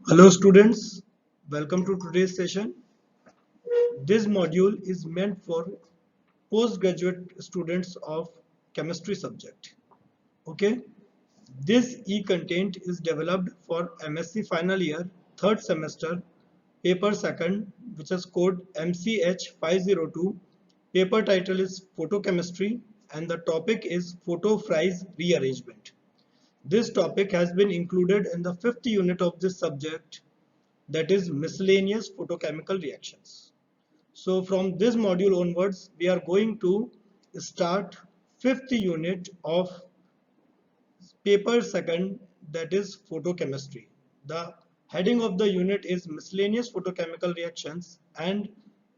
Hello students, welcome to today's session. This module is meant for postgraduate students of chemistry subject. Okay, this e-content is developed for MSc final year, third semester, paper second, which is code MCH 502. Paper title is photochemistry and the topic is photophrise rearrangement. This topic has been included in the fifth unit of this subject, that is miscellaneous photochemical reactions. So from this module onwards, we are going to start fifth unit of paper second, that is photochemistry. The heading of the unit is miscellaneous photochemical reactions, and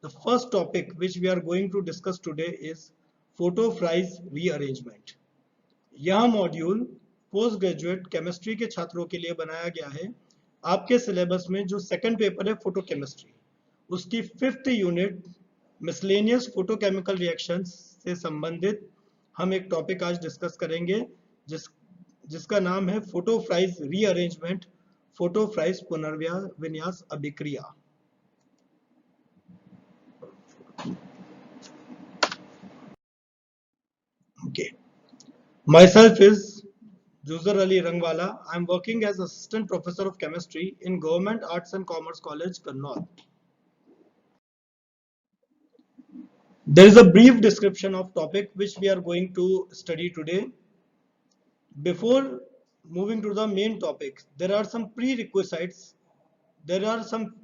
the first topic which we are going to discuss today is photophrise rearrangement. यह module post graduate chemistry के छात्रों के लिए बनाया गया है। आपके syllabus में जो सेकंड पेपर है फोटोकेमिस्ट्री, उसकी fifth unit miscellaneous photochemical reactions से संबंधित हम एक टॉपिक आज डिस्कस करेंगे जिसका नाम है फोटोफ्राइज रीअरेंजमेंट, फोटोफ्राइज पुनर्विन्यास अभिक्रिया। Okay. Myself is Juzar Ali Rangwala. I am working as Assistant Professor of Chemistry in Government Arts and Commerce College, Kannauj. There is a brief description of topic which we are going to study today. Before moving to the main topic, there are some prerequisites. There are some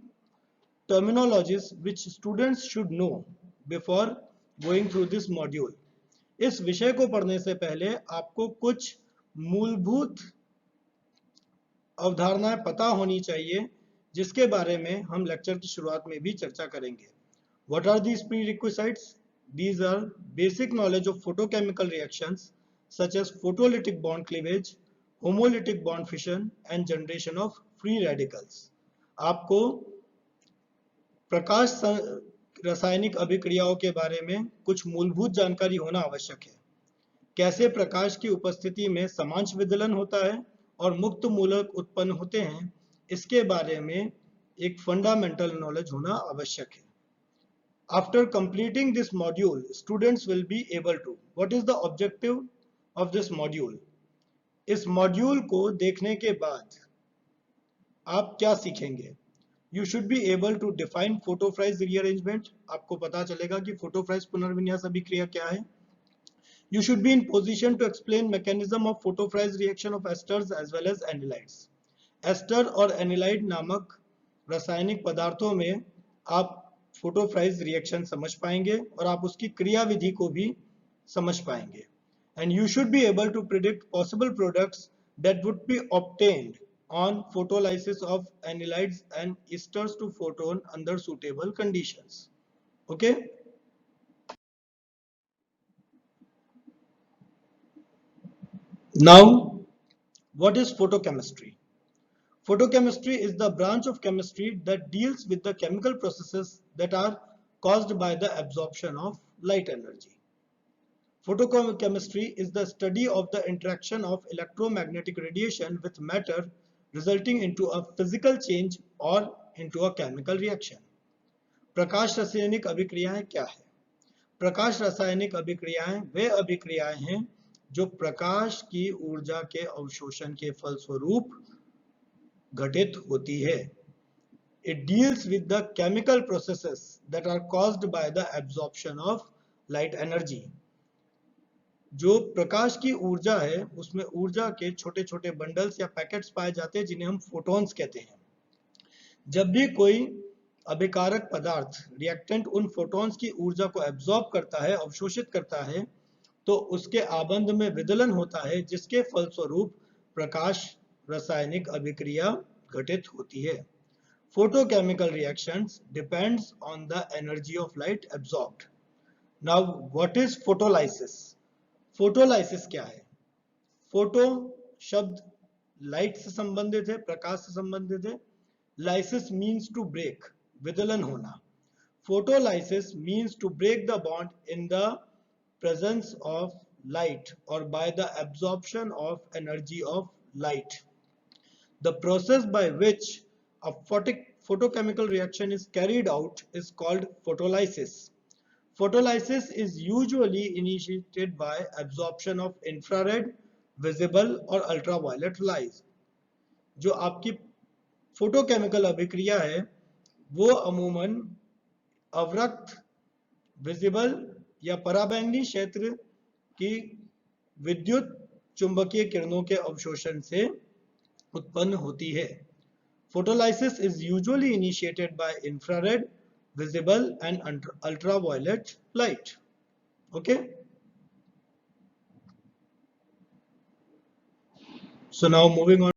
terminologies which students should know before going through this module. इस विषय को पढ़ने से पहले आपको कुछ मूलभूत अवधारणाएं पता होनी चाहिए, जिसके बारे में हम लेक्चर की शुरुआत में भी चर्चा करेंगे. What are these prerequisites? These are basic knowledge of photochemical reactions such as photolytic bond cleavage, homolytic bond fission and generation of free radicals. आपको प्रकाश रासायनिक अभिक्रियाओं के बारे में कुछ मूलभूत जानकारी होना आवश्यक है. कैसे प्रकाश की उपस्थिति में समांश विदलन होता है और मुक्त मूलक उत्पन्न होते हैं, इसके बारे में एक फंडामेंटल नॉलेज होना आवश्यक है. After completing this module, students will be able to. What is the objective of this module? इस मॉड्यूल को देखने के बाद आप क्या सीखेंगे? You should be able to define photophrise rearrangement. आपको पता चलेगा कि photophrise पुनर्विन्यास अभिक्रिया क्या है. You should be in position to explain mechanism of photophrise reaction of esters as well as anilides. Ester और एनिलाइड नामक रासायनिक पदार्थों में आप फोटोफ्राइज रिएक्शन समझ पाएंगे और आप उसकी क्रियाविधि को भी समझ पाएंगे. And you should be able to predict possible products that would be obtained on photolysis of anilides and esters to photon under suitable conditions. Okay. Now, what is photochemistry? Photochemistry is the branch of chemistry that deals with the chemical processes that are caused by the absorption of light energy. Photochemistry is the study of the interaction of electromagnetic radiation with matter resulting into a physical change or into a chemical reaction. प्रकाश रासायनिक अभिक्रियाएं क्या है? प्रकाश रासायनिक अभिक्रियाएं वे अभिक्रियाएं हैं जो प्रकाश की ऊर्जा के अवशोषण के फलस्वरूप घटित होती है. It deals with the chemical processes that are caused by the absorption of light energy. जो प्रकाश की ऊर्जा है उसमें ऊर्जा के छोटे छोटे बंडल्स या पैकेट्स पाए जाते हैं जिन्हें हम फोटॉन्स कहते हैं. जब भी कोई अभिकारक पदार्थ रिएक्टेंट उन फोटॉन्स की ऊर्जा को एब्जॉर्ब करता है, अवशोषित करता है, तो उसके आबंध में विदलन होता है जिसके फलस्वरूप प्रकाश रासायनिक अभिक्रिया घटित होती है. Photochemical reactions depends on the energy of light absorbed. Now, what is photolysis? Photolysis क्या है? फोटो शब्द लाइट से संबंधित है, प्रकाश से संबंधित है. लाइसिस मीन्स टू ब्रेक, विदलन होना. Photolysis means to break the bond in the presence of light or by the absorption of energy of light. The process by which a photochemical reaction is carried out is called photolysis. Photolysis is usually initiated by absorption of infrared, visible और ultraviolet light. जो आपकी photochemical अभिक्रिया है वो अमूमन अवरक्त, visible या पराबैंगनी क्षेत्र की विद्युत चुंबकीय किरणों के अवशोषण से उत्पन्न होती है. Photolysis is usually initiated by infrared, visible and ultraviolet light. Okay. So now moving on.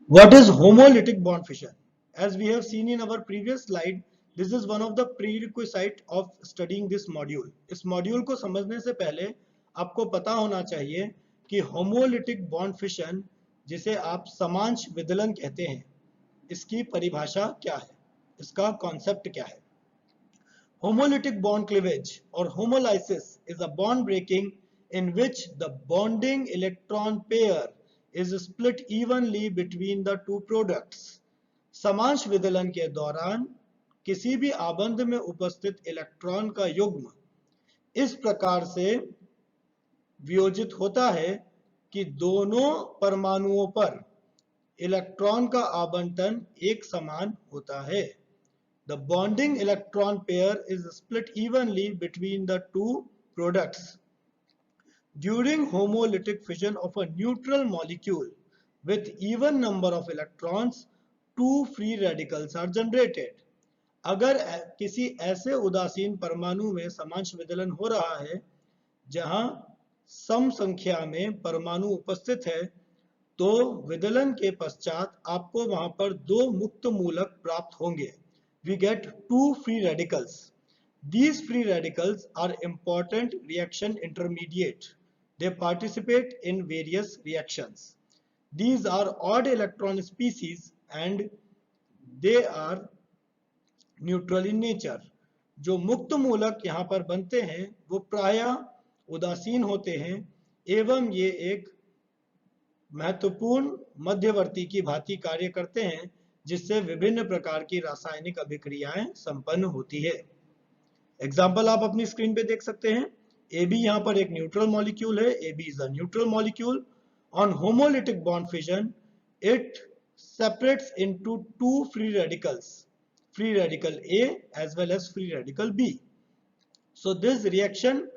What is homolytic bond fission? As we have seen in our previous slide, this is one of the prerequisite of studying this module. इस module को समझने से पहले आपको पता होना चाहिए कि होमोलिटिक बॉन्ड फिशन, जिसे आप समांश विदलन कहते हैं, इसकी परिभाषा क्या है, इसका कॉन्सेप्ट क्या है. Homolytic bond cleavage or homolysis is a bond breaking in which the bonding electron pair is split evenly between the two products. समांश विदलन के दौरान किसी भी आबंध में उपस्थित इलेक्ट्रॉन का युग्म इस प्रकार से वियोजित होता है कि दोनों परमाणुओं पर इलेक्ट्रॉन का आवंटन एक समान होता है. The bonding electron pair is split evenly between the two products. During homolytic fission of a neutral molecule with even number of electrons, two free radicals are generated. अगर किसी ऐसे उदासीन परमाणु में समांश विदलन हो रहा है जहां सम संख्या में परमाणु उपस्थित है, तो विदलन के पश्चात आपको वहां पर दो मुक्त मूलक प्राप्त होंगे. We get two free radicals. These free radicals are important reaction intermediate. They participate in various reactions. These are odd electron species and they are neutral in nature. जो मुक्त मूलक यहाँ पर बनते हैं वो प्रायः उदासीन होते हैं एवं ये एक महत्वपूर्ण मध्यवर्ती की भांति कार्य करते हैं जिससे विभिन्न प्रकार की रासायनिक अभिक्रियाएं संपन्न होती है. एग्जाम्पल आप अपनी स्क्रीन पे देख सकते हैं. AB यहाँ पर एक न्यूट्रल मॉलिक्यूल है. AB is a neutral molecule. On homolytic bond fission, it separates into two free radicals, free radical A as well as free radical B. So this reaction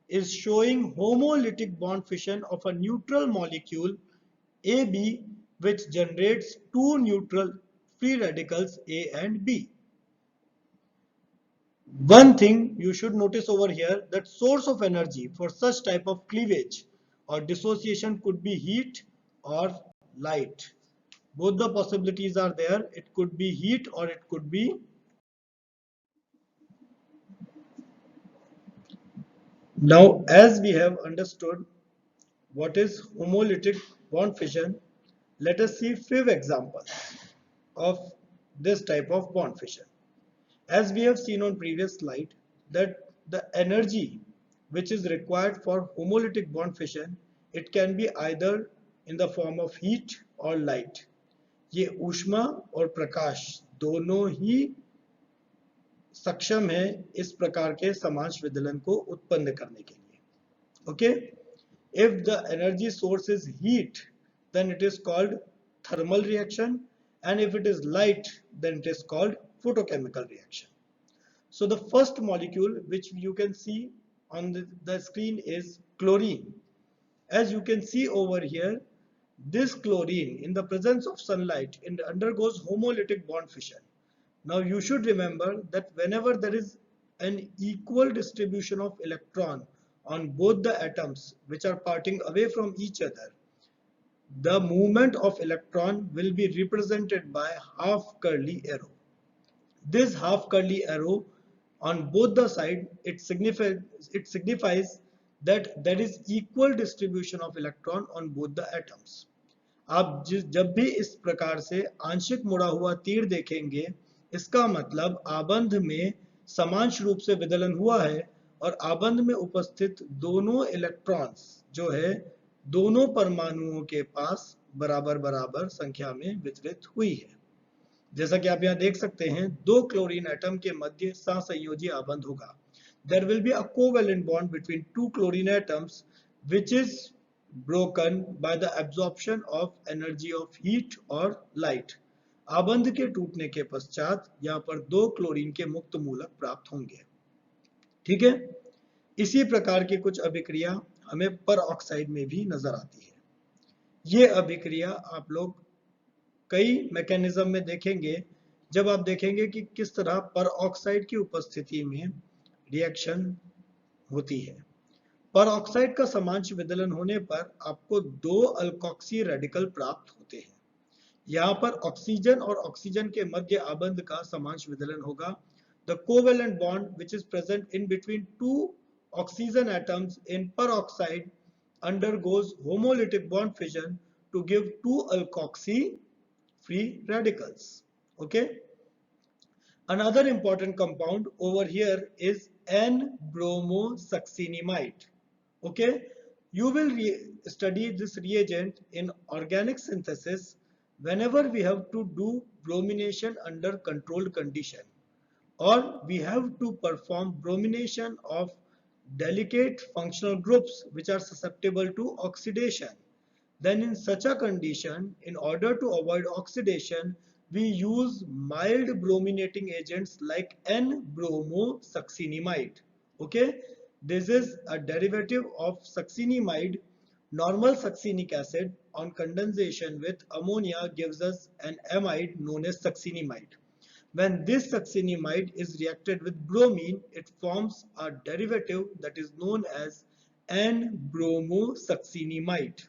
is showing homolytic bond fission of a neutral molecule AB, which generates two neutral free radicals A and B. One thing you should notice over here, that source of energy for such type of cleavage or dissociation could be heat or light. Both the possibilities are there. It could be heat or it could be now. As we have understood what is homolytic bond fission, let us see few examples of this type of bond fission. As we have seen on previous slide, that the energy which is required for homolytic bond fission, it can be either in the form of heat or light. ये ऊष्मा और प्रकाश दोनों ही सक्षम है इस प्रकार के समांश विदलन को उत्पन्न करने के लिए. Okay? If the energy source is heat, then it is called thermal reaction, and if it is light, then it is called photochemical reaction. So the first molecule which you can see on the screen is chlorine. As you can see over here, this chlorine in the presence of sunlight it undergoes homolytic bond fission. Now you should remember that whenever there is an equal distribution of electron on both the atoms which are parting away from each other, the movement of electron will be represented by half curly arrow. This half curly arrow on both the side, it signifies that there is equal distribution of electron on both the atoms. आप जब भी इस प्रकार से आंशिक मुड़ा हुआ तीर देखेंगे, इसका मतलब आबंध में समांश रूप से विदलन हुआ है और आबंध में उपस्थित दोनों इलेक्ट्रॉन्स जो है दोनों परमाणुओं के पास बराबर बराबर संख्या में वितरित हुई है। जैसा कि आप यहाँ देख सकते हैं, दो क्लोरीन एटम के मध्य सहसंयोजी आबंध होगा। There will be a covalent bond between two chlorine atoms which is broken by the absorption of energy of heat or light. आबंध के टूटने के पश्चात यहाँ पर दो क्लोरीन के मुक्त मूलक प्राप्त होंगे। ठीक है, इसी प्रकार की कुछ अभिक्रिया हमें पर ऑक्साइड में भी नजर आती है। ये अभिक्रिया आप लोग कई मैकेनिज्म में देखेंगे, जब आप देखेंगे कि किस तरह पर ऑक्साइड की उपस्थिति में रिएक्शन होती है। पर ऑक्साइड का समांश विदलन होने पर आपको दो अल्कोक्सी रेडिकल प्राप्त होते हैं। यहाँ पर ऑक्सीजन और ऑक्सीजन के मध्य आबंध का समांश विदलन होगा। The covalent bond which is present in between two oxygen atoms in peroxide undergoes homolytic bond fission to give two alkoxy free radicals. Okay. Another important compound over here is N-bromosuccinimide. Okay, you will study this reagent in organic synthesis whenever we have to do bromination under controlled condition, or we have to perform bromination of delicate functional groups which are susceptible to oxidation. Then in such a condition, in order to avoid oxidation, we use mild brominating agents like N-bromosuccinimide. Okay, this is a derivative of succinimide. Normal succinic acid on condensation with ammonia gives us an amide known as succinimide. When this succinimide is reacted with bromine, it forms a derivative that is known as N-bromosuccinimide.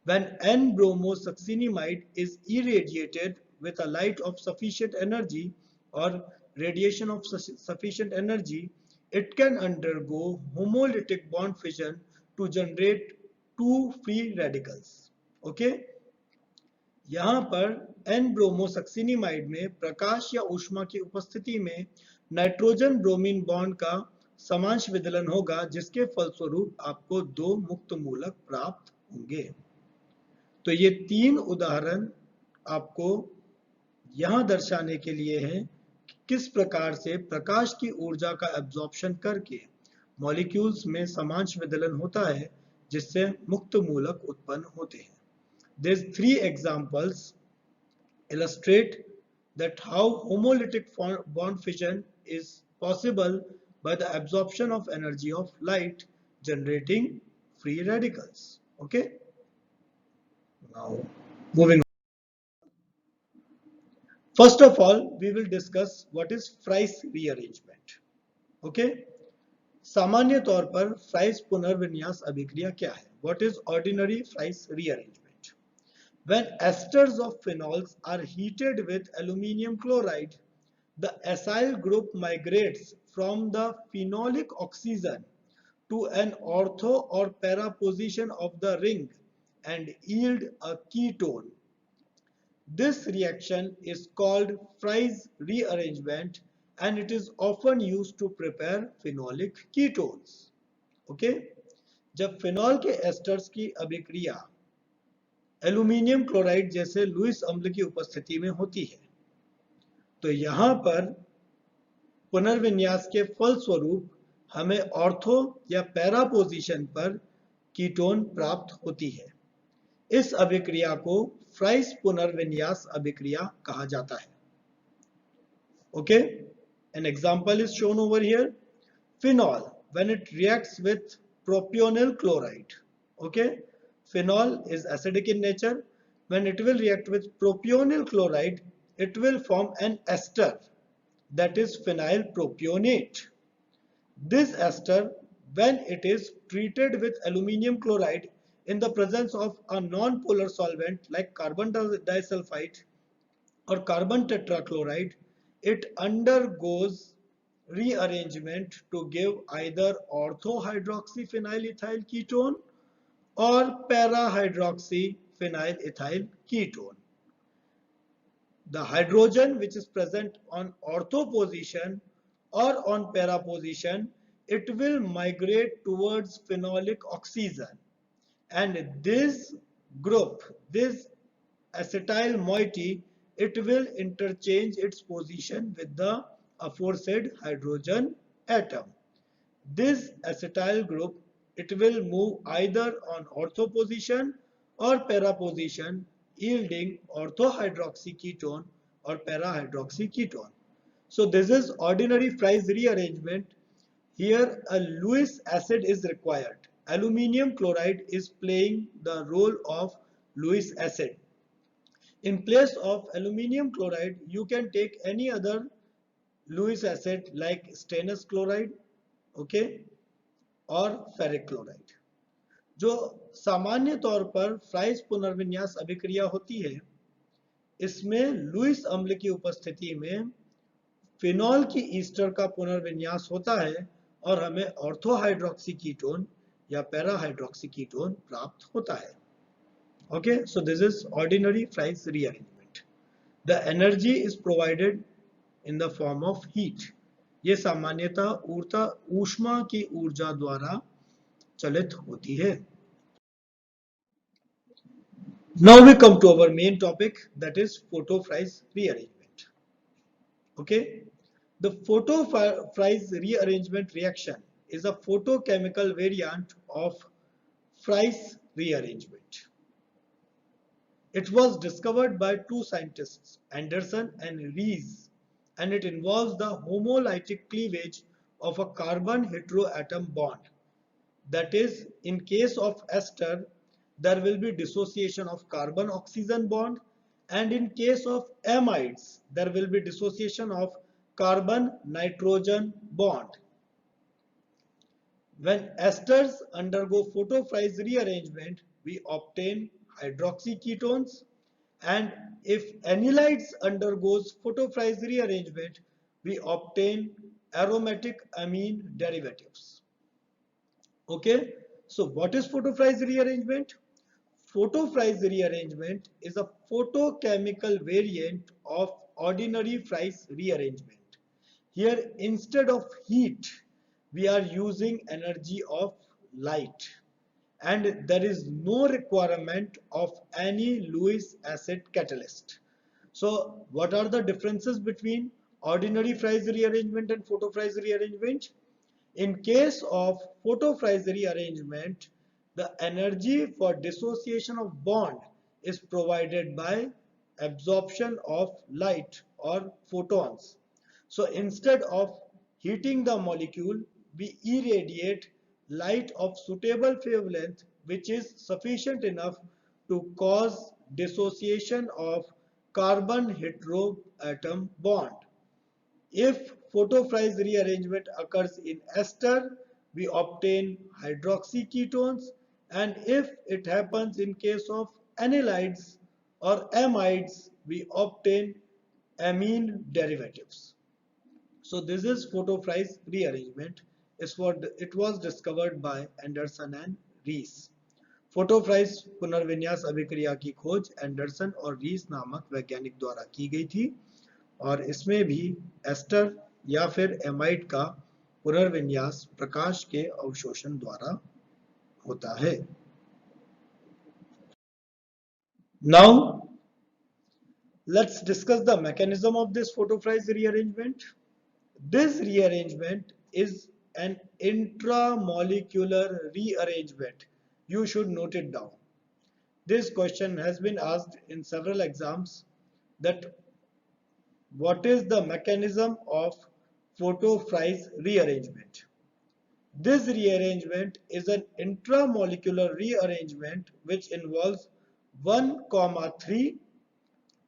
When N-bromosuccinimide is irradiated with a light of sufficient energy or radiation of sufficient energy, it can undergo homolytic bond fission to generate two free radicals. Okay? यहाँ पर N-bromosuccinimide में प्रकाश या ऊष्मा की उपस्थिति में nitrogen bromine bond का समांश विदलन होगा, जिसके फलस्वरूप आपको दो मुक्त मूलक प्राप्त होंगे। तो ये तीन उदाहरण आपको यहां दर्शाने के लिए हैं कि किस प्रकार से प्रकाश की ऊर्जा का एब्जॉर्प्शन करके मॉलिक्यूल्स में समांश विदलन होता है, जिससे मुक्त मूलक उत्पन्न होते हैं। These three examples illustrate that how homolytic bond fission is possible by the absorption of energy of light, generating free radicals. Okay. Now, moving on. First of all, we will discuss what is Fries rearrangement. Okay. सामान्य तौर पर fries पुनर्विन्यास अभिक्रिया क्या है? What is ordinary Fries rearrangement? When esters of phenols are heated with aluminium chloride, the acyl group migrates from the phenolic oxygen to an ortho or para position of the ring and yield a ketone. This reaction is called Fries rearrangement and it is often used to prepare phenolic ketones. Okay? जब phenol के asters की अभिक्रिया aluminium chloride जैसे Lewis अम्ल की उपस्थिति में होती है, तो यहां पर पुनर्विन्यास के फलस्वरूप हमें ऑर्थो या पैरा पोजीशन पर कीटोन प्राप्त होती है। इस अभिक्रिया को फ्राइस पुनर्विन्यास अभिक्रिया कहा जाता है। Okay, an example is shown over here. Phenol when it reacts with propionyl chloride, okay, phenol is acidic in nature. When it will react with propionyl chloride, it will form an ester, that is phenyl propionate. This ester, when it is treated with aluminium chloride in the presence of a non-polar solvent like carbon disulfide or carbon tetrachloride, it undergoes rearrangement to give either ortho-hydroxyphenyl ethyl ketone or para-hydroxyphenyl ethyl ketone. The hydrogen which is present on ortho position or on para position, it will migrate towards phenolic oxygen, and this group, this acetyl moiety, it will interchange its position with the aforesaid hydrogen atom. This acetyl group, it will move either on ortho position or para position, yielding orthohydroxyketone or para-hydroxyketone. So this is ordinary Fries rearrangement. Here a Lewis acid is required. Aluminium chloride is playing the role of Lewis acid. In place of aluminium chloride, you can take any other Lewis acid like stannous chloride, okay, और ferric chloride. जो सामान्य तौर पर fries पुनर्विन्यास अभिक्रिया होती है, इसमें Lewis अम्ल की उपस्थिति में फिनॉल की ईस्टर का पुनर्विन्यास होता है और हमें ऑर्थोहाइड्रोक्सी कीटोन या पैराहाइड्रोक्सी कीटोन प्राप्त होता है. Okay, so this is ordinary Fries rearrangement. The energy is provided in the form of heat. ये सामान्यतः ऊष्मा की ऊर्जा द्वारा चलित होती है. Now we come to our main topic, that is photo-Fries rearrangement. Okay, the photo-Fries rearrangement reaction is a photochemical variant of Fries rearrangement. It was discovered by two scientists, Anderson and Rees, and it involves the homolytic cleavage of a carbon heteroatom bond. That is, in case of ester, there will be dissociation of carbon-oxygen bond, and in case of amides, there will be dissociation of carbon-nitrogen bond. When esters undergo photo-Fries rearrangement, we obtain hydroxyketones, and if anylides undergoes photo-Fries rearrangement, we obtain aromatic amine derivatives. Okay, so what is photo-Fries rearrangement? Photo-Fries rearrangement is a photochemical variant of ordinary Fries rearrangement. Here, instead of heat, we are using energy of light, and there is no requirement of any Lewis acid catalyst. So what are the differences between ordinary Fries rearrangement and photo-Fries rearrangement? In case of photo-Fries rearrangement, the energy for dissociation of bond is provided by absorption of light or photons. So instead of heating the molecule, we irradiate light of suitable wavelength, which is sufficient enough to cause dissociation of carbon heteroatom bond. If photo-Fries rearrangement occurs in ester, we obtain hydroxyketones, and if it happens in case of anylides or amides, we obtain amine derivatives. So this is photo-Fries rearrangement. It was discovered by Anderson and Rees. फोटोफ्राइज पुनर्विन्यास अभिक्रिया की खोज Anderson और रीस नामक वैज्ञानिक द्वारा की गई थी, और इसमें भी एस्टर या फिर एमाइड का पुनर्विन्यास प्रकाश के अवशोषण द्वारा होता है. Now let's discuss the mechanism of this photo-Fries rearrangement. This rearrangement is an intramolecular rearrangement. You should note it down. This question has been asked in several exams, that what is the mechanism of photo-Fries rearrangement? This rearrangement is an intramolecular rearrangement which involves 1,3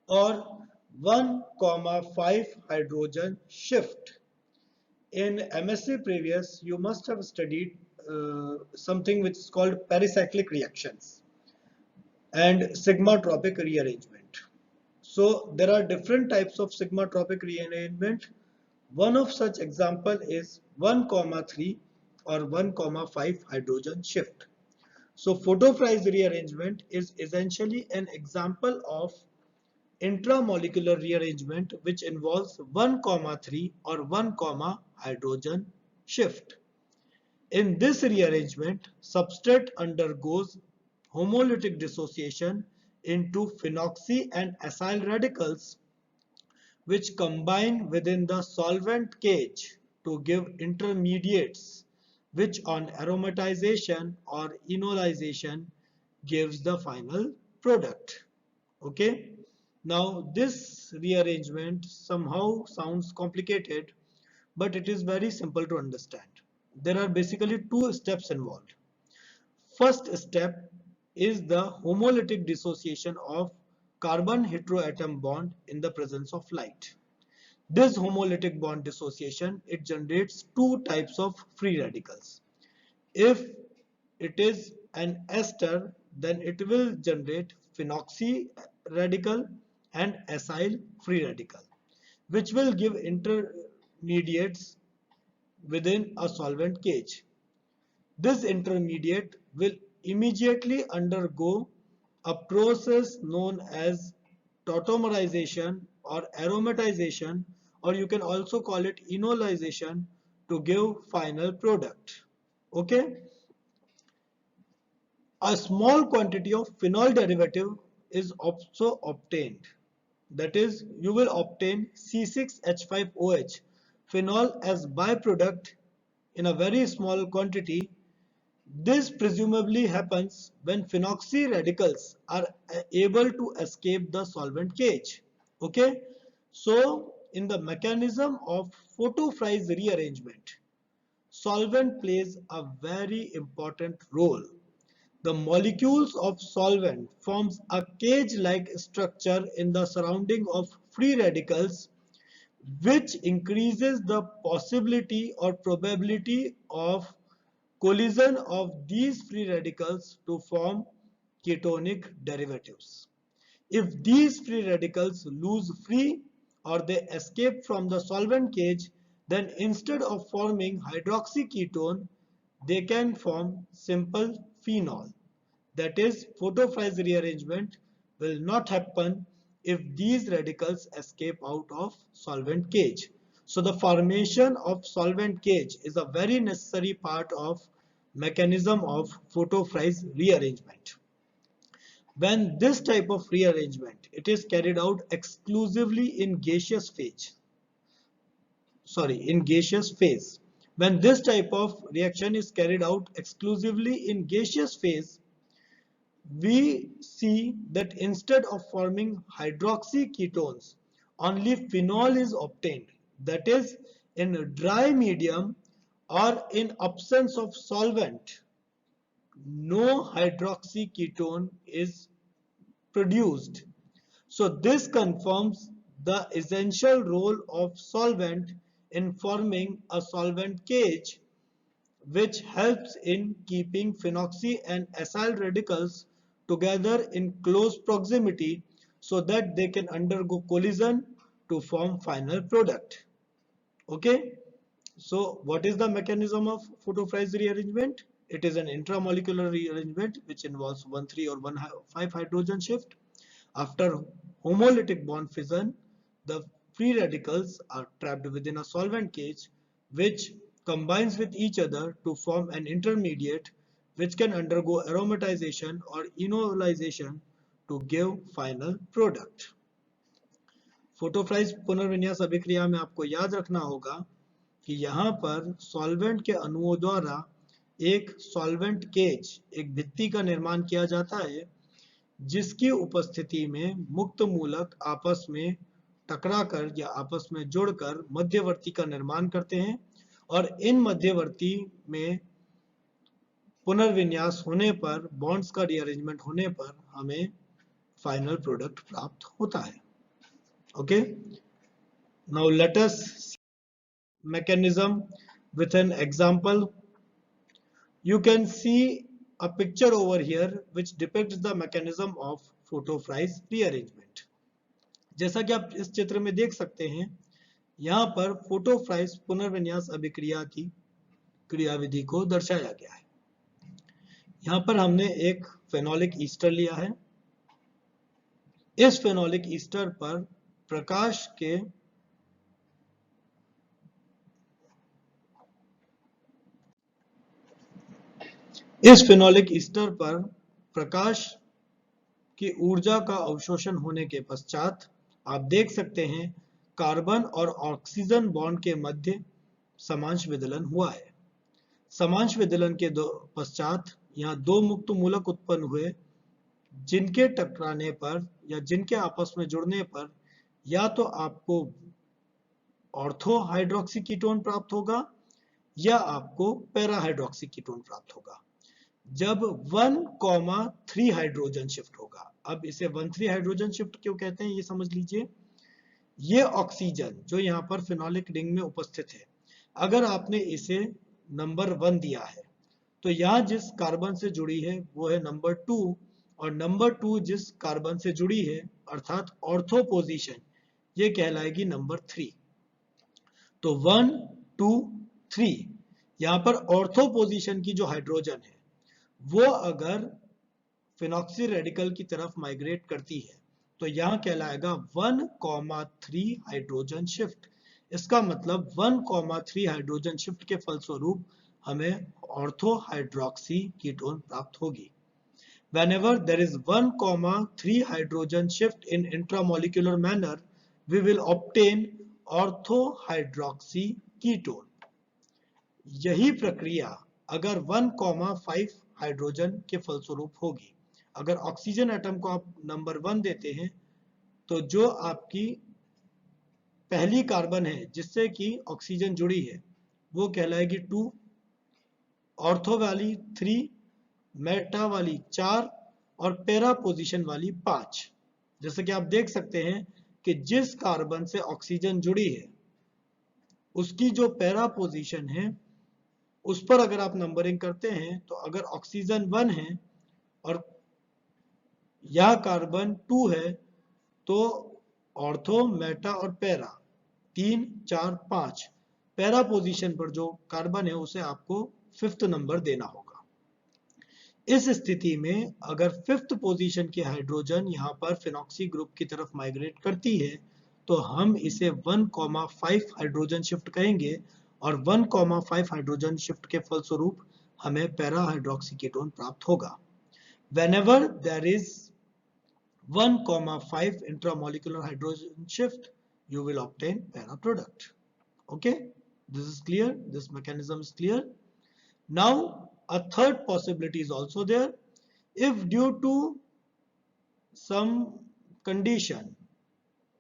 or 1,5 hydrogen shift. In MSc previous, you must have studied something which is called pericyclic reactions and sigmatropic rearrangement. So there are different types of sigmatropic rearrangement. One of such example is 1,3 or 1,5 hydrogen shift. So photo-Fries rearrangement is essentially an example of intramolecular rearrangement which involves 1,3 or 1, hydrogen shift. In this rearrangement, substrate undergoes homolytic dissociation into phenoxy and acyl radicals which combine within the solvent cage to give intermediates which on aromatization or enolization gives the final product. Okay. Now this rearrangement somehow sounds complicated, but it is very simple to understand. There are basically two steps involved. First step is the homolytic dissociation of carbon heteroatom bond in the presence of light. This homolytic bond dissociation, it generates two types of free radicals. If it is an ester, then it will generate phenoxy radical and acyl free radical, which will give intermediates within a solvent cage. This intermediate will immediately undergo a process known as tautomerization or aromatization, or you can also call it enolization, to give final product. Okay. A small quantity of phenol derivative is also obtained. That is, you will obtain C6H5OH phenol as byproduct in a very small quantity. This presumably happens when phenoxy radicals are able to escape the solvent cage. Okay, so in the mechanism of photophrise rearrangement, solvent plays a very important role. The molecules of solvent forms a cage-like structure in the surrounding of free radicals, which increases the possibility or probability of collision of these free radicals to form ketonic derivatives. If these free radicals lose free or they escape from the solvent cage, then instead of forming hydroxyketone, they can form simple phenol. That is, photophrise rearrangement will not happen if these radicals escape out of solvent cage. So the formation of solvent cage is a very necessary part of mechanism of photophrise rearrangement. When this type of rearrangement it is carried out exclusively in gaseous phase. When this type of reaction is carried out exclusively in gaseous phase, we see that instead of forming hydroxyketones, only phenol is obtained. That is, in a dry medium or in absence of solvent, no hydroxyketone is produced. So this confirms the essential role of solvent in forming a solvent cage, which helps in keeping phenoxy and acyl radicals together in close proximity so that they can undergo collision to form final product. Okay. So what is the mechanism of photophrise rearrangement? It is an intramolecular rearrangement which involves 1,3 or 1,5 hydrogen shift. After homolytic bond fission, the free radicals are trapped within a solvent cage which combines with each other to form an intermediate which can undergo aromatization or enolization to give final product. फोटोफ्राइज पुनर्विन्यास अभिक्रिया में आपको याद रखना होगा कि यहाँ पर solvent के अणुओं द्वारा एक सॉल्वेंट केज, एक भित्ति का निर्माण किया जाता है जिसकी उपस्थिति में मुक्त मूलक आपस में टकराकर या आपस में जोड़कर मध्यवर्ती का निर्माण करते हैं और इन मध्यवर्ती में पुनर्विन्यास होने पर, बॉन्ड्स का रीअरेंजमेंट होने पर हमें फाइनल प्रोडक्ट प्राप्त होता है. Okay, now let us see mechanism with an example. You can see a picture over here which depicts the mechanism of photophrise rearrangement. जैसा कि आप इस चित्र में देख सकते हैं, यहाँ पर फोटोफ्राइज पुनर्विन्यास अभिक्रिया की क्रियाविधि को दर्शाया गया है. यहाँ पर हमने एक फेनोलिक ईस्टर लिया है. इस फेनोलिक ईस्टर पर प्रकाश के इस फेनोलिक ईस्टर पर प्रकाश कि ऊर्जा का अवशोषण होने के पश्चात आप देख सकते हैं कार्बन और ऑक्सीजन बॉन्ड के मध्य समांश विदलन हुआ है। समांश विदलन के पश्चात यहाँ दो मुक्त मूलक उत्पन्न हुए जिनके टकराने पर या जिनके आपस में जुड़ने पर या तो आपको ऑर्थो हाइड्रोक्सी कीटोन प्राप्त होगा या आपको पैरा हाइड्रोक्सी कीटोन प्राप्त होगा जब 1,3 हाइड्रोजन शिफ्ट होगा। अब इसे 1,3 हाइड्रोजन शिफ्ट क्यों कहते हैं ये समझ लीजिए। ये ऑक्सीजन जो यहाँ पर फिनोलिक रिंग में उपस्थित है, अगर आपने इसे नंबर 1 दिया है तो यहाँ जिस कार्बन से जुड़ी है वो है नंबर 2 और नंबर 2 जिस कार्बन से जुड़ी है अर्थात ऑर्थो पोजीशन ये कहलाएगी नंबर 3। तो 1 2 3 यहाँ पर ऑर्थो पोजीशन की जो हाइड्रोजन है वो अगर फिनॉक्सी रेडिकल की तरफ माइग्रेट करती है तो यहाँ कहलाएगा 1,3 हाइड्रोजन शिफ्ट। इसका मतलब 1,3 हाइड्रोजन शिफ्ट के फलस्वरूप हमें ऑर्थो हाइड्रोक्सी कीटोन प्राप्त होगी। Whenever there is 1,3 hydrogen shift in intramolecular manner, we will obtain orthohydroxy ketone. यही प्रक्रिया अगर 1,5 हाइड्रोजन के फलस्वरूप होगी। अगर ऑक्सीजन एटम को आप नंबर 1 देते हैं तो जो आपकी पहली कार्बन है जिससे कि ऑक्सीजन जुड़ी है वो कहलाएगी 2, ऑर्थो वाली 3, मेटा वाली 4 और पैरा पोजीशन वाली 5। जैसे कि आप देख सकते हैं कि जिस कार्बन से ऑक्सीजन जुड़ी है उसकी जो पैरा पोजीशन है उस पर अगर आप नंबरिंग करते हैं तो अगर ऑक्सीजन 1 है और यह कार्बन 2 है तो ऑर्थो, मेटा और पैरा 3 4 5 पैरा पोजीशन पर जो कार्बन है उसे आपको 5th नंबर देना होगा। इस स्थिति में अगर 5th पोजीशन की हाइड्रोजन यहाँ पर फिनॉक्सी ग्रुप की तरफ माइग्रेट करती है तो हम इसे 1,5 हाइड्रोजन शिफ्ट कहेंगे और 1,5 हाइड्रोजन शिफ्ट के फलस्वरूप हमें पैरा हाइड्रोक्सी कीटोन प्राप्त होगा। Whenever there is 1,5 intramolecular hydrogen shift, you will obtain para product. Okay, this is clear. This mechanism is clear. Now, a third possibility is also there. If due to some condition,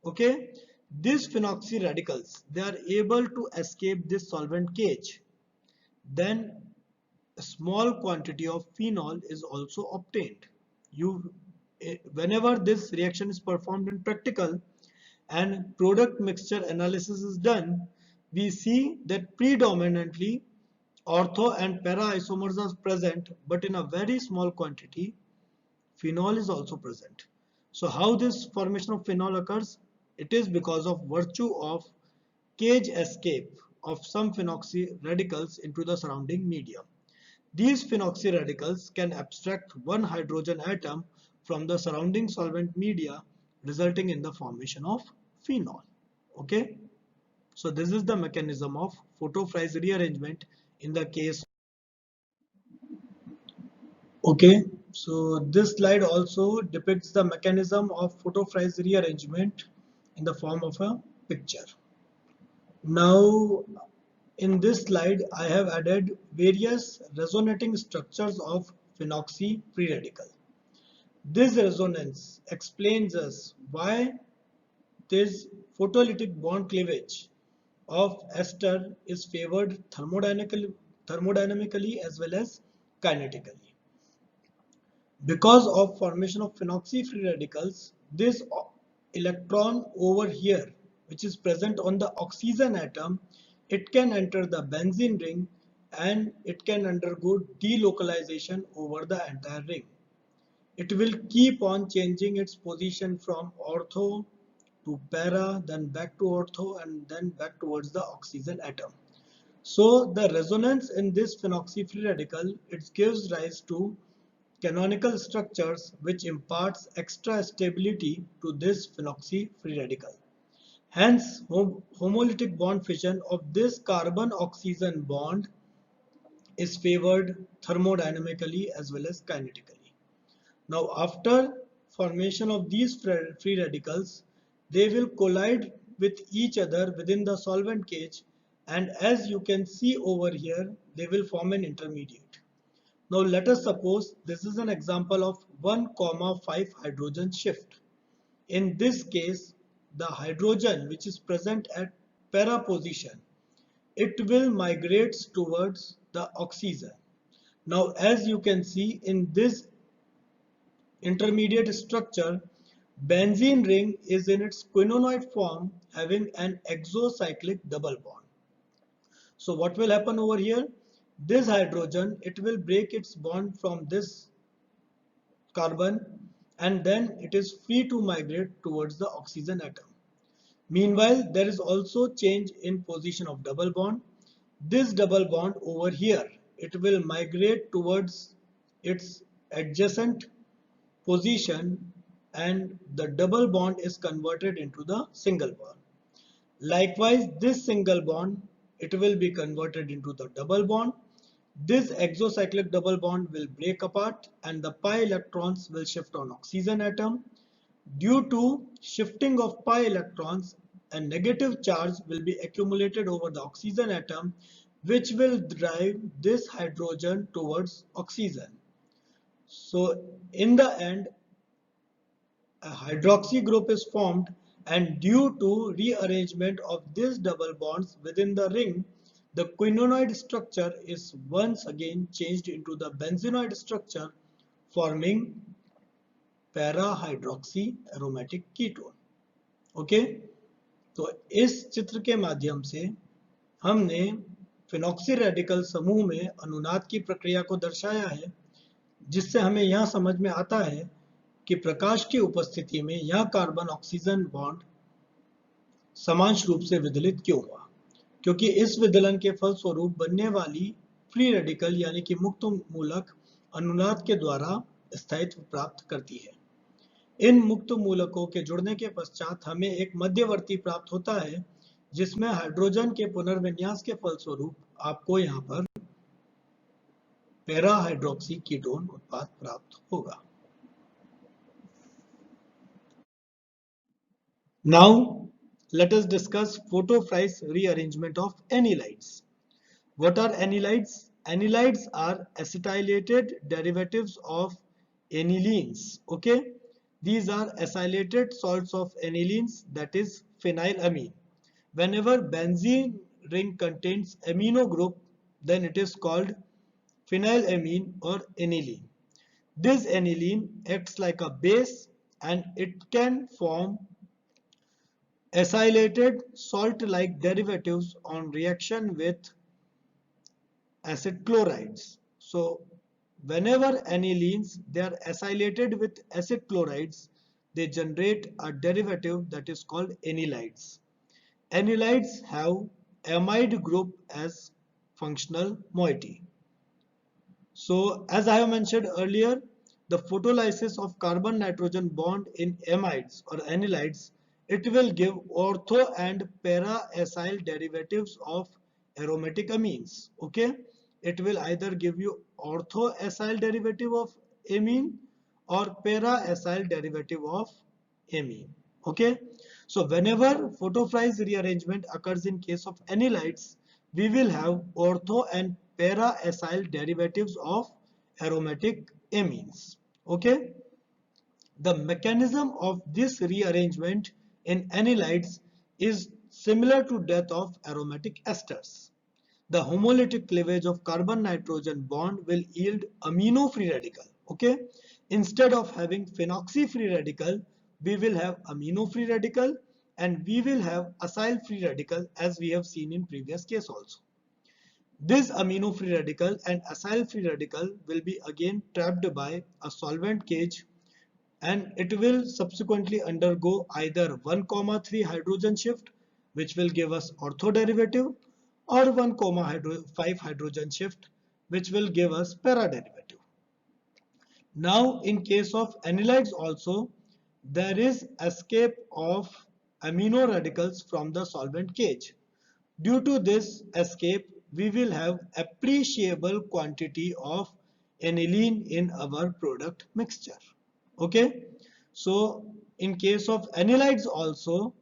okay, these phenoxy radicals they are able to escape this solvent cage, then a small quantity of phenol is also obtained. Whenever this reaction is performed in practical and product mixture analysis is done, we see that predominantly ortho and para isomers are present, but in a very small quantity phenol is also present. So how this formation of phenol occurs? It is because of virtue of cage escape of some phenoxy radicals into the surrounding medium. These phenoxy radicals can abstract one hydrogen atom from the surrounding solvent media, resulting in the formation of phenol. Okay, so this is the mechanism of photophrise rearrangement in the case. Okay, so this slide also depicts the mechanism of photophrise rearrangement in the form of a picture. Now, in this slide, I have added various resonating structures of phenoxy free radical. This resonance explains us why this photolytic bond cleavage of ester is favored thermodynamically as well as kinetically. Because of formation of phenoxy free radicals, this electron over here, which is present on the oxygen atom, it can enter the benzene ring and it can undergo delocalization over the entire ring. It will keep on changing its position from ortho to para, then back to ortho and then back towards the oxygen atom. So the resonance in this phenoxy free radical, it gives rise to canonical structures which imparts extra stability to this phenoxy free radical. Hence, homolytic bond fission of this carbon-oxygen bond is favored thermodynamically as well as kinetically. Now, after formation of these free radicals, they will collide with each other within the solvent cage, and as you can see over here, they will form an intermediate. Now let us suppose this is an example of 1,5 hydrogen shift. In this case, the hydrogen which is present at para position, it will migrate towards the oxygen. Now as you can see in this intermediate structure, benzene ring is in its quinonoid form having an exocyclic double bond. So what will happen over here? This hydrogen, it will break its bond from this carbon and then it is free to migrate towards the oxygen atom. Meanwhile, there is also change in position of double bond. This double bond over here, it will migrate towards its adjacent position and the double bond is converted into the single bond. Likewise, this single bond, it will be converted into the double bond. This exocyclic double bond will break apart and the pi electrons will shift on oxygen atom. Due to shifting of pi electrons, a negative charge will be accumulated over the oxygen atom, which will drive this hydrogen towards oxygen. So in the end, a hydroxy group is formed, and due to rearrangement of these double bonds within the ring, the quinonoid structure is once again changed into the benzenoid structure, forming para hydroxy aromatic ketone. Okay, तो इस चित्र के माध्यम से हमने phenoxy radical समूह में अनुनाद की प्रक्रिया को दर्शाया है, जिससे हमें यह समझ में आता है कि प्रकाश की उपस्थिति में यह कार्बन ऑक्सीजन बॉन्ड समांश रूप से विदलित क्यों हुआ, क्योंकि इस विदलन के फलस्वरूप बनने वाली फ्री रेडिकल यानी कि मुक्त मूलक अनुनाद के द्वारा स्थायित्व प्राप्त करती है। इन मुक्त मूलकों के जुड़ने के पश्चात हमें एक मध्यवर्ती प्राप्त होता है, जिसमें हाइड्रोजन के पुनर्विन्यास के फलस्वरूप आपको यहाँ पर पैरा हाइड्रोक्सी कीटोन उत्पाद प्राप्त होगा। Now let us discuss photophrise rearrangement of anylides. What are anylides? Anylides are acetylated derivatives of anilines. Okay, these are acylated salts of anilines, that is phenylamine. Whenever benzene ring contains amino group, then it is called phenylamine or aniline. This aniline acts like a base and it can form acylated salt-like derivatives on reaction with acid chlorides. So whenever anilines, they are acylated with acid chlorides, they generate a derivative that is called anylides. Anylides have amide group as functional moiety. So as I have mentioned earlier, the photolysis of carbon nitrogen bond in amides or anylides, it will give ortho and para acyl derivatives of aromatic amines. Okay, it will either give you ortho acyl derivative of amine or para acyl derivative of amine. Okay, so whenever photophrise rearrangement occurs in case of anylides, we will have ortho and para acyl derivatives of aromatic amines. Okay, the mechanism of this rearrangement in anylides is similar to that of aromatic esters. The homolytic cleavage of carbon nitrogen bond will yield amino free radical. Okay, instead of having phenoxy free radical, we will have amino free radical and we will have acyl free radical, as we have seen in previous case also. This amino free radical and acyl free radical will be again trapped by a solvent cage, and it will subsequently undergo either 1,3 hydrogen shift, which will give us ortho derivative, or 1,5 hydrogen shift, which will give us para derivative. Now in case of anylides also, there is escape of amino radicals from the solvent cage. Due to this escape, we will have appreciable quantity of aniline in our product mixture. Okay, So in case of anylides also,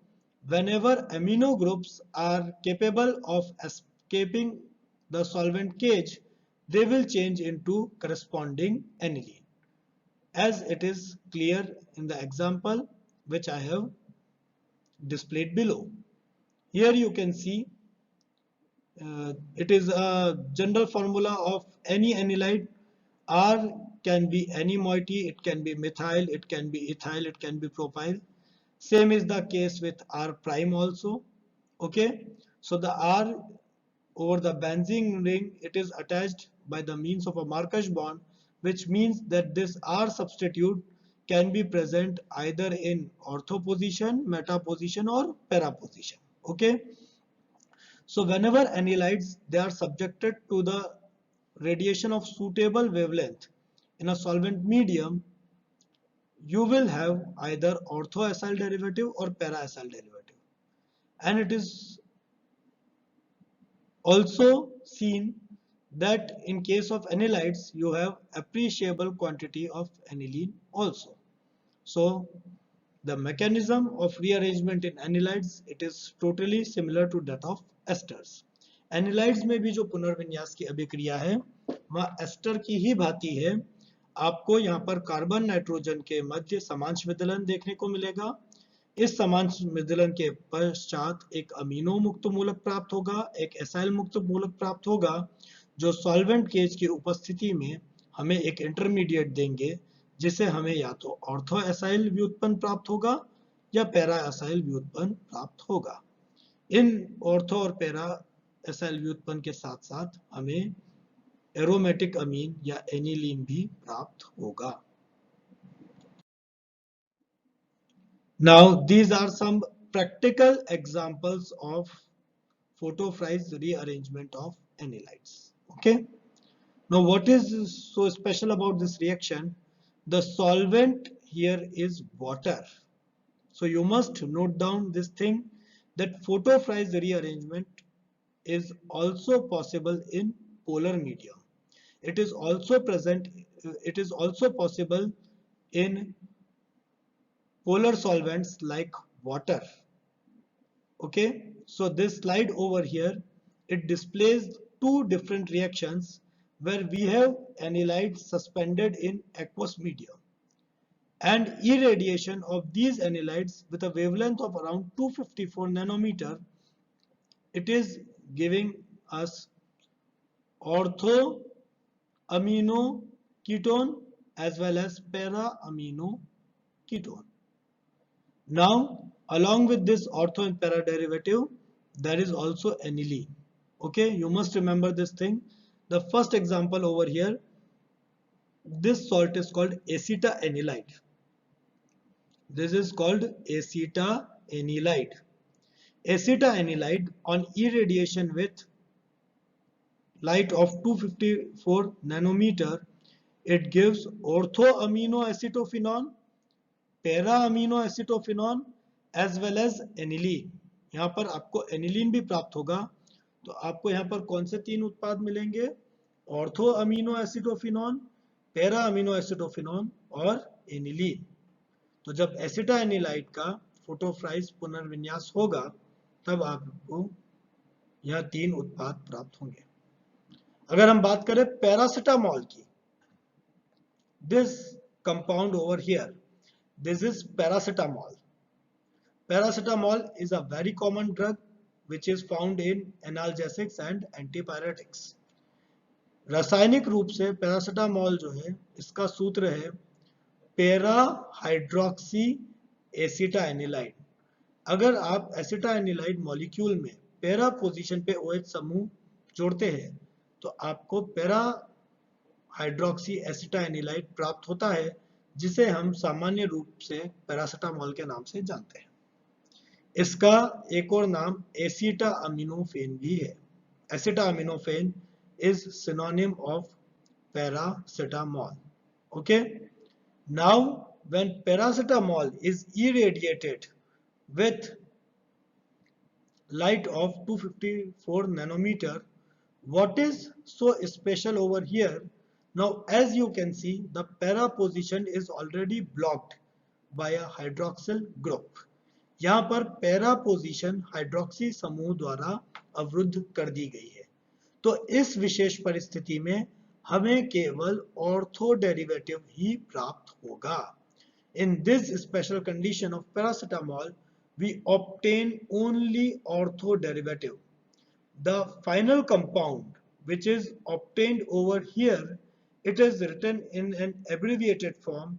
whenever amino groups are capable of escaping the solvent cage, they will change into corresponding aniline, as it is clear in the example which I have displayed below. Here you can see it is a general formula of any anilide. R can be any moiety, it can be methyl, it can be ethyl, it can be propyl. Same is the case with R prime also. Okay, so the R over the benzene ring, it is attached by the means of a Markov bond, which means that this R substitute can be present either in ortho position, meta position, or para position. Okay, so whenever anylides they are subjected to the radiation of suitable wavelength in a solvent medium, you will have either ortho-acyl derivative or para-acyl derivative. And it is also seen that in case of anylides you have appreciable quantity of aniline also. So the mechanism of rearrangement in anylides, it is totally similar to that of esters. Anilides में भी जो पुनर्विन्यास की अभिक्रिया है वह ester की ही भांति है. आपको यहाँ पर कार्बन नाइट्रोजन के मध्य समांश विदलन देखने को मिलेगा. इस समांश विदलन के पश्चात एक अमीनो मुक्त मूलक प्राप्त होगा, एक एसाइल मुक्त मूलक प्राप्त होगा, जो सॉल्वेंट केज की उपस्थिति में हमें एक इंटरमीडिएट देंगे, जिसे हमें या तो ऑर्थो एसाइल व्युत्पन्न प्राप्त होगा या पैरा एसाइल व्युत्पन्न प्राप्त होगा. इन ऑर्थो और पैरा एसाइल व्युत्पन्न के साथ साथ हमें एरोमेटिक अमीन या एनिलीन भी प्राप्त होगा. Now these are some practical examples of photophrise rearrangement of anylides. Okay. Now what is so special about this reaction? The solvent here is water. So you must note down this thing, that photophrise rearrangement is also possible in polar medium. It is also present, it is also possible in polar solvents like water. Okay, so this slide over here, it displays two different reactions where we have anylides suspended in aqueous medium, and irradiation of these anylides with a wavelength of around 254 nanometer, it is giving us ortho amino ketone as well as para amino ketone. Now, along with this ortho and para derivative, there is also aniline. Okay, you must remember this thing. The first example over here, this salt is called aceta-anilide. This is called aceta-anilide. Aceta-anilide on irradiation with light of 254 nanometer, it gives orthoaminoacetophenone, para-aminoacetophenone as well as aniline. यहाँ पर आपको aniline भी प्राप्त होगा. तो आपको यहाँ पर कौन से तीन उत्पाद मिलेंगे? Ortho amino acetophenone, para amino acetophenone और एनिलीन. तो जब एसिटा एनिलाइड का फोटोफ्राइज पुनर्विन्यास होगा तब आपको यह तीन उत्पाद प्राप्त होंगे. अगर हम बात करें पैरासिटामोल की, this compound over here, this is paracetamol. Paracetamol is a very common drug which is found in analgesics and antipyretics. रासायनिक रूप से पैरासिटामोल जो है इसका सूत्र है पैरा हाइड्रोक्सी एसिटा एनिलाइड. अगर आप एसिटा एनिलाइड मॉलिक्यूल में पैरा पोजीशन पे OH समूह जोड़ते हैं तो आपको पैरा हाइड्रोक्सी एसिटा एनिलाइड प्राप्त होता है, जिसे हम सामान्य रूप से पैरासिटामोल के नाम से जानते हैं. इसका एक और नाम एसिटा अमीनोफेन भी है. एसिटा अमीनोफेन is synonym of paracetamol. Okay. Now, when paracetamol is irradiated with light of 254 nanometer, what is so special over here? Now, as you can see, the para position is already blocked by a hydroxyl group. यहाँ पर para position hydroxy समूह द्वारा अवरुद्ध कर दी गई है। तो इस विशेष परिस्थिति में हमें केवल ऑर्थो डेरिवेटिव ही प्राप्त होगा। In this special condition of paracetamol, we obtain only ortho derivative. The final compound which is obtained over here, it is written in an abbreviated form,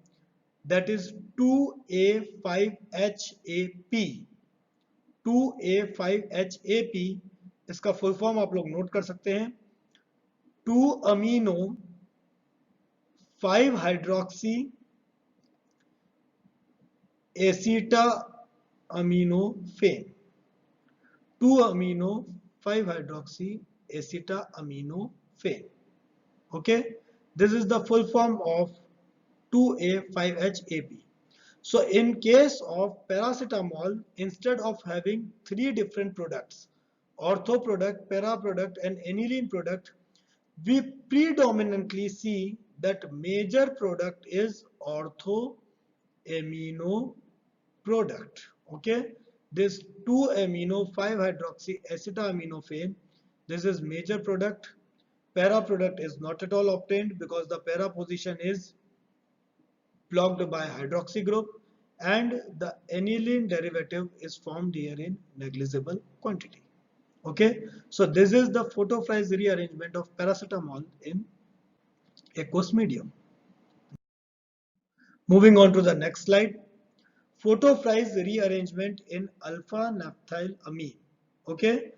that is 2A5HAP. 2A5HAP इसका full form आप लोग note कर सकते हैं, 2 amino 5 hydroxy acetaminophen. 2 amino 5 hydroxy acetaminophen. Okay, this is the full form of 2A5HAP. So in case of paracetamol, instead of having 3 different products, ortho product, para product and aniline product, we predominantly see that major product is ortho amino product. Okay, this 2 amino 5 hydroxy acetaminophen, this is major product. Para product is not at all obtained because the para position is blocked by hydroxy group, and the aniline derivative is formed here in negligible quantity. Okay, so this is the photophrise rearrangement of paracetamol in aqueous medium. Moving on to the next slide. Photophrise rearrangement in alpha naphthylamine. Okay,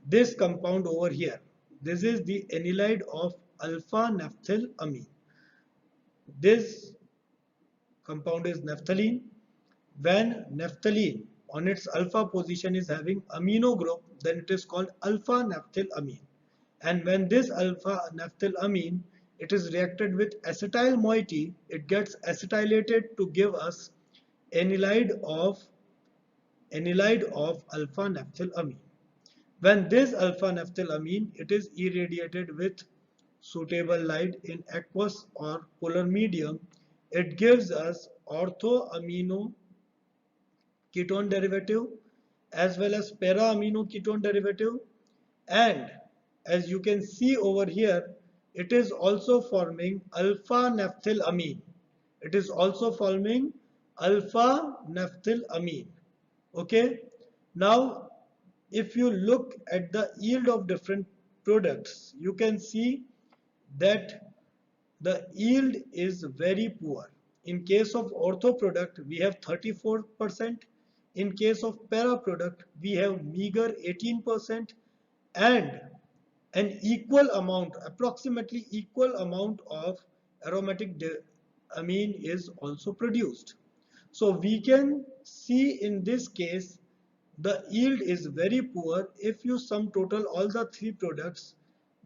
this compound over here, this is the anilide of alpha naphthylamine. This compound is naphthalene. When naphthalene on its alpha position is having amino group, then it is called alpha naphthylamine. And when this alpha naphthylamine, it is reacted with acetyl moiety, it gets acetylated to give us anilide of alpha naphthylamine. When this alpha naphthylamine, it is irradiated with suitable light in aqueous or polar medium, it gives us ortho amino ketone derivative as well as para amino ketone derivative, and as you can see over here, it is also forming alpha naphthylamine. It is also forming alpha naphthylamine. Okay, now if you look at the yield of different products, you can see that the yield is very poor. In case of ortho product, we have 34%. In case of para product, we have meager 18%, and an equal amount, approximately equal amount of aromatic amine is also produced. So we can see in this case the yield is very poor. If you sum total all the 3 products,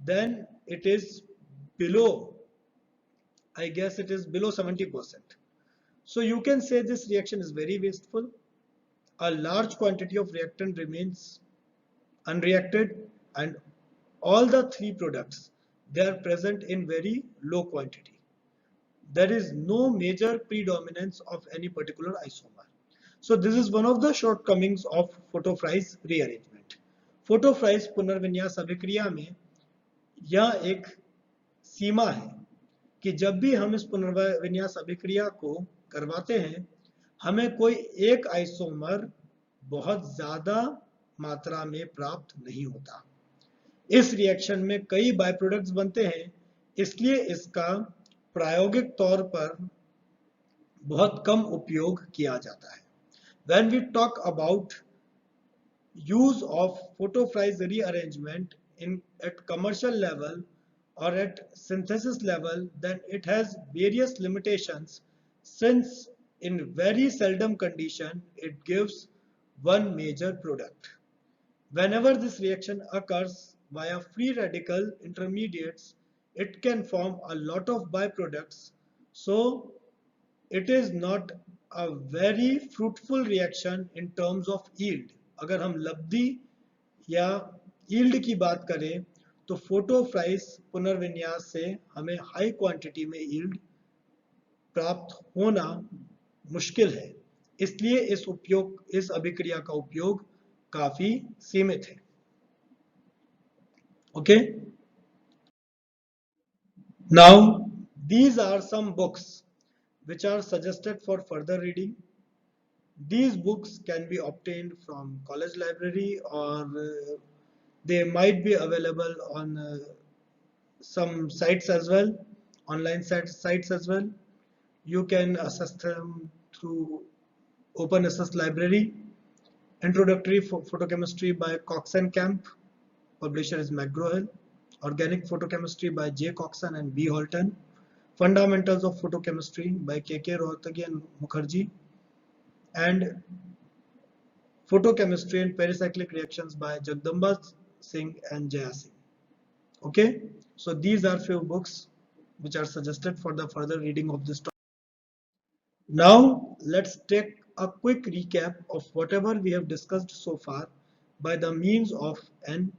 then it is below, I guess it is below 70%. So you can say this reaction is very wasteful. A large quantity of reactant remains unreacted, and all the 3 products, they are present in very low quantity. There is no major predominance of any particular isomer. So this is one of the shortcomings of photophrise rearrangement. Photophrise पुनर्विन्यास अभिक्रिया में यह एक सीमा है कि जब भी हम इस पुनर्विन्यास अभिक्रिया को करवाते हैं, हमें कोई एक आइसोमर बहुत ज्यादा मात्रा में प्राप्त नहीं होता। इस रिएक्शन में कई बाय प्रोडक्ट्स बनते हैं, इसलिए इसका प्रायोगिक तौर पर बहुत कम उपयोग किया जाता है। When we talk about use of photophrise rearrangement at commercial level or at synthesis level, then it has various limitations, since in very seldom condition it gives one major product. Whenever this reaction occurs via free radical intermediates, it can form a lot of byproducts, so it is not a very fruitful reaction in terms of yield. अगर हम लब्धि या yield की बात करें तो photophrise पुनर्विन्यास से हमें high quantity में yield प्राप्त होना मुश्किल है। इसलिए इस अभिक्रिया का उपयोग काफी सीमित है। Okay, now these are some books which are suggested for further reading. These books can be obtained from college library, or they might be available on some sites as well, online sites as well. You can access them through Open Access Library. Introductory Photochemistry by Cox and Camp, publisher is McGraw-Hill. Organic Photochemistry by J. Coxon and B. Holton. Fundamentals of Photochemistry by K.K. Rohatgi and Mukherjee. And Photochemistry and Pericyclic Reactions by Jagdamba Singh and Jaya Singh. Okay, so these are few books which are suggested for the further reading of this topic. Now let's take a quick recap of whatever we have discussed so far by the means of an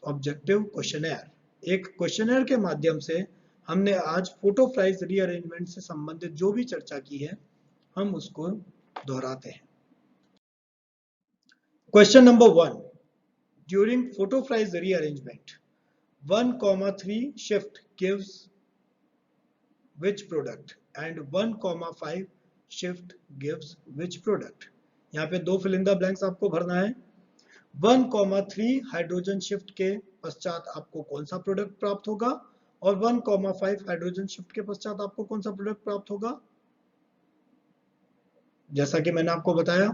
objective questionnaire. एक questionnaire के माध्यम से हमने आज फोटोफ्राइज rearrangement से संबंधित जो भी चर्चा की है हम उसको दोहराते हैं। Question number 1, during photo Fries rearrangement 1,3 shift gives which product and 1,5 shift gives which product। यहाँ पे दो फिल इन द ब्लैंक्स आपको भरना है। 1,3 हाइड्रोजन शिफ्ट के पश्चात आपको कौन सा प्रोडक्ट प्राप्त होगा और 1,5 हाइड्रोजन शिफ्ट के पश्चात आपको कौन सा प्रोडक्ट प्राप्त होगा। जैसा कि मैंने आपको बताया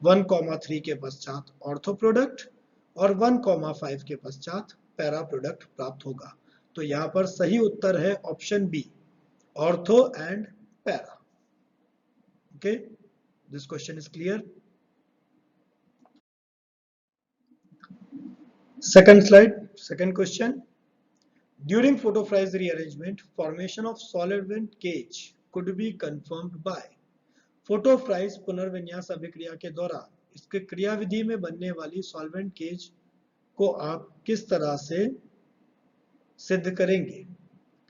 1,3 के पश्चात ऑर्थो प्रोडक्ट और 1,5 के पश्चात पैरा प्रोडक्ट प्राप्त होगा। तो यहाँ पर सही उत्तर है option B, ortho and para. Okay, this question is clear. Second slide, second question. During photophrase rearrangement, formation of solvent cage could be confirmed by। फोटोफ्राइज पुनर्विन्यास अभिक्रिया के दौरान इसके क्रियाविधि में बनने वाली सॉल्वेंट केज को आप किस तरह से सिद्ध करेंगे।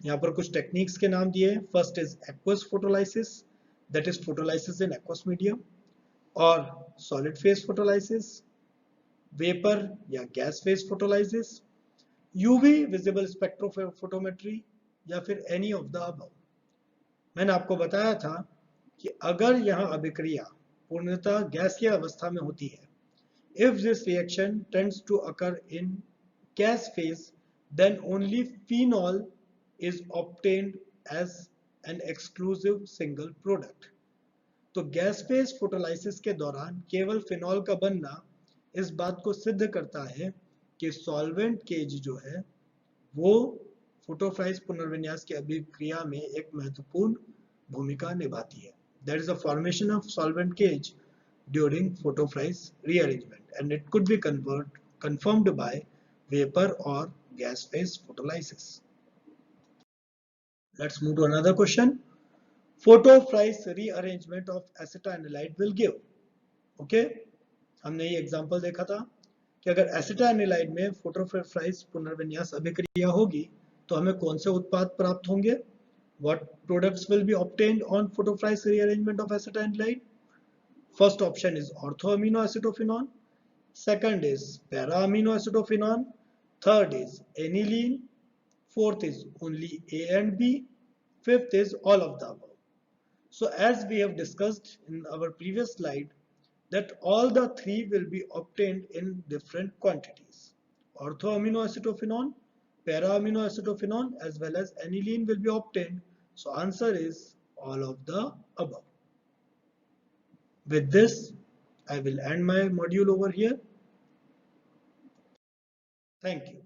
यहाँ पर कुछ टेक्निक्स के नाम दिए। First is aqueous photolysis, that is photolysis in aqueous medium, और सॉलिड फेज फोटोलाइसिस, वेपर या gas phase photolysis, UV visible spectrophotometry, या फिर एनी ऑफ द अबव। मैंने आपको बताया था कि अगर यह अभिक्रिया पूर्णतः गैसीय अवस्था में होती है, if this reaction tends to occur in gas phase, then only phenol is obtained as an exclusive single product. तो गैस फेज फोटोलाइसिस के दौरान केवल फिनॉल का बनना इस बात को सिद्ध करता है कि सॉल्वेंट केज जो है वो फोटोफ्राइज पुनर्विन्यास की अभिक्रिया में एक महत्वपूर्ण भूमिका निभाती है। That is the formation of solvent cage during photophrase rearrangement, and it could be confirmed by vapor or gas phase photolysis. Let's move to another question. Photophrase rearrangement of acetanilide will give। Okay, हमने ये example देखा था कि अगर एसिटानिलाइड में फोटोफ्राइज पुनर्विन्यास अभिक्रिया होगी तो हमें कौन से उत्पाद प्राप्त होंगे। What products will be obtained on photophrase rearrangement of acetanilide? First option is orthoaminoacetophenone, second is para-aminoacetophenone, third is aniline, fourth is only A and B, fifth is all of the above. So as we have discussed in our previous slide, that all the three will be obtained in different quantities. Orthoaminoacetophenone, para-aminoacetophenone as well as aniline will be obtained. So answer is all of the above. With this, I will end my module over here. Thank you.